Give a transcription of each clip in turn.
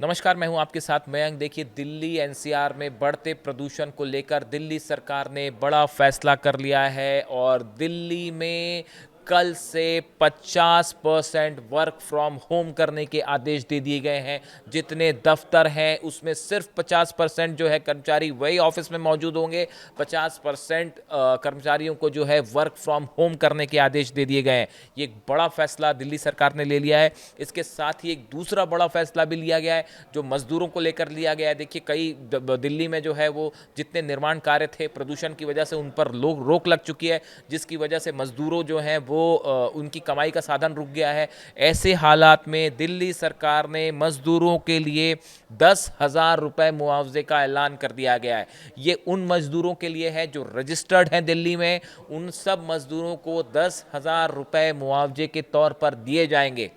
नमस्कार, मैं हूं आपके साथ मयंक। देखिए, दिल्ली एनसीआर में बढ़ते प्रदूषण को लेकर दिल्ली सरकार ने बड़ा फैसला कर लिया है और दिल्ली में कल से 50% वर्क फ्रॉम होम करने के आदेश दे दिए गए हैं। जितने दफ्तर हैं उसमें सिर्फ 50% जो है कर्मचारी वही ऑफिस में मौजूद होंगे। 50% कर्मचारियों को जो है वर्क फ्रॉम होम करने के आदेश दे दिए गए हैं। ये एक बड़ा फैसला दिल्ली सरकार ने ले लिया है। इसके साथ ही एक दूसरा बड़ा फैसला भी लिया गया है जो मजदूरों को लेकर लिया गया है। देखिए, कई दिल्ली में जो है वो जितने निर्माण कार्य थे प्रदूषण की वजह से उन पर लोग रोक लग चुकी है, जिसकी वजह से मजदूरों जो हैं वो उनकी कमाई का साधन रुक गया है। ऐसे हालात में दिल्ली सरकार ने मजदूरों के लिए 10,000 रुपये मुआवजे का ऐलान कर दिया गया है। ये उन मजदूरों के लिए है जो रजिस्टर्ड हैं दिल्ली में। उन सब मजदूरों को 10,000 रुपये मुआवजे के तौर पर दिए जाएंगे।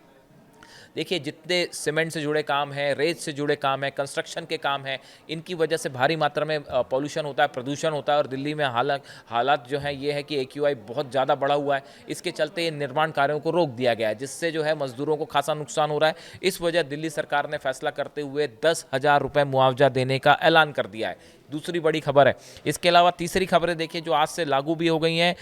देखिए, जितने सीमेंट से जुड़े काम हैं, रेत से जुड़े काम हैं, कंस्ट्रक्शन के काम हैं, इनकी वजह से भारी मात्रा में पॉल्यूशन होता है, प्रदूषण होता है और दिल्ली में हालात जो हैं ये है कि AQI बहुत ज़्यादा बढ़ा हुआ है। इसके चलते ये निर्माण कार्यों को रोक दिया गया है, जिससे जो है मजदूरों को खासा नुकसान हो रहा है। इस वजह दिल्ली सरकार ने फैसला करते हुए 10,000 रुपये मुआवजा देने का ऐलान कर दिया है। दूसरी बड़ी खबर है। इसके अलावा तीसरी खबरें देखिए जो आज से लागू भी हो गई हैं।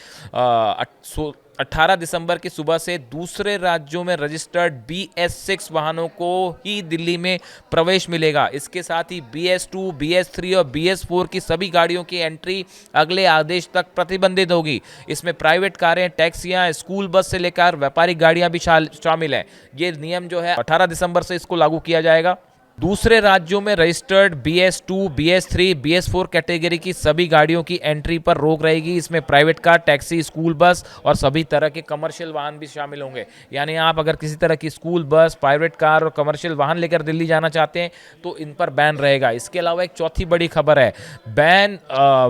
18 दिसंबर की सुबह से दूसरे राज्यों में रजिस्टर्ड BS6 वाहनों को ही दिल्ली में प्रवेश मिलेगा। इसके साथ ही BS2, BS3 और BS4 की सभी गाड़ियों की एंट्री अगले आदेश तक प्रतिबंधित होगी। इसमें प्राइवेट कारें, टैक्सियां, स्कूल बस से लेकर व्यापारिक गाड़ियां भी शामिल हैं। ये नियम जो है 18 दिसंबर से इसको लागू किया जाएगा। दूसरे राज्यों में registered BS2, BS3, BS4 category की सभी गाड़ियों की एंट्री पर रोक रहेगी। इसमें private car, taxi, school bus और सभी तरह के कमर्शियल वाहन भी शामिल होंगे। यानी आप अगर किसी तरह की स्कूल बस, प्राइवेट कार और कमर्शियल वाहन लेकर दिल्ली जाना चाहते हैं तो इन पर बैन रहेगा। इसके अलावा एक चौथी बड़ी खबर है। बैन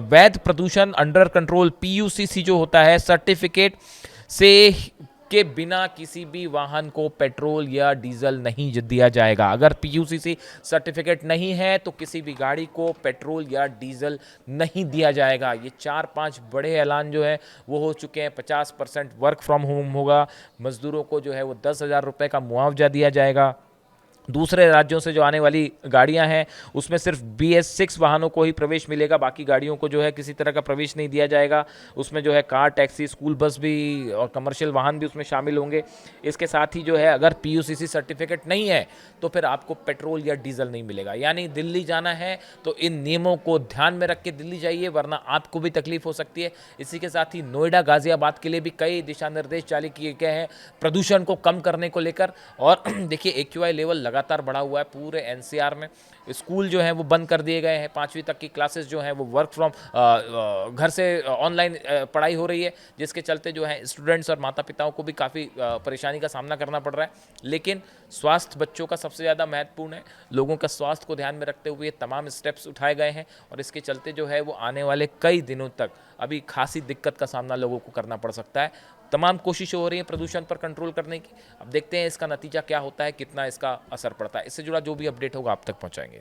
वैध प्रदूषण अंडर कंट्रोल PUCC जो होता है सर्टिफिकेट से के बिना किसी भी वाहन को पेट्रोल या डीजल नहीं दिया जाएगा। अगर PUCC सर्टिफिकेट नहीं है तो किसी भी गाड़ी को पेट्रोल या डीजल नहीं दिया जाएगा। ये 4-5 बड़े ऐलान जो है वो हो चुके हैं। 50% वर्क फ्रॉम होम होगा, मजदूरों को जो है वो 10,000 रुपये का मुआवजा दिया जाएगा। दूसरे राज्यों से जो आने वाली गाड़ियां हैं उसमें सिर्फ BS6 वाहनों को ही प्रवेश मिलेगा, बाकी गाड़ियों को जो है किसी तरह का प्रवेश नहीं दिया जाएगा। उसमें जो है कार, टैक्सी, स्कूल बस भी और कमर्शियल वाहन भी उसमें शामिल होंगे। इसके साथ ही जो है अगर PUCC सर्टिफिकेट नहीं है तो फिर आपको पेट्रोल या डीजल नहीं मिलेगा। यानी दिल्ली जाना है तो इन नियमों को ध्यान में रख के दिल्ली जाइए, वरना आपको भी तकलीफ हो सकती है। इसी के साथ ही नोएडा, गाजियाबाद के लिए भी कई दिशा निर्देश जारी किए गए हैं प्रदूषण को कम करने को लेकर। और देखिए, AQI लेवल लगातार बढ़ा हुआ है पूरे NCR में। स्कूल जो है वो बंद कर दिए गए हैं। 5वीं तक की क्लासेस जो हैं वो वर्क फ्रॉम घर से ऑनलाइन पढ़ाई हो रही है, जिसके चलते जो है स्टूडेंट्स और माता पिताओं को भी काफ़ी परेशानी का सामना करना पड़ रहा है। लेकिन स्वास्थ्य बच्चों का सबसे ज़्यादा महत्वपूर्ण है। लोगों का स्वास्थ्य को ध्यान में रखते हुए तमाम स्टेप्स उठाए गए हैं और इसके चलते जो है वो आने वाले कई दिनों तक अभी खासी दिक्कत का सामना लोगों को करना पड़ सकता है। तमाम कोशिशें हो रही हैं प्रदूषण पर कंट्रोल करने की। अब देखते हैं इसका नतीजा क्या होता है, कितना इसका असर पड़ता है। इससे जुड़ा जो भी अपडेट होगा आप तक पहुंचाएंगे।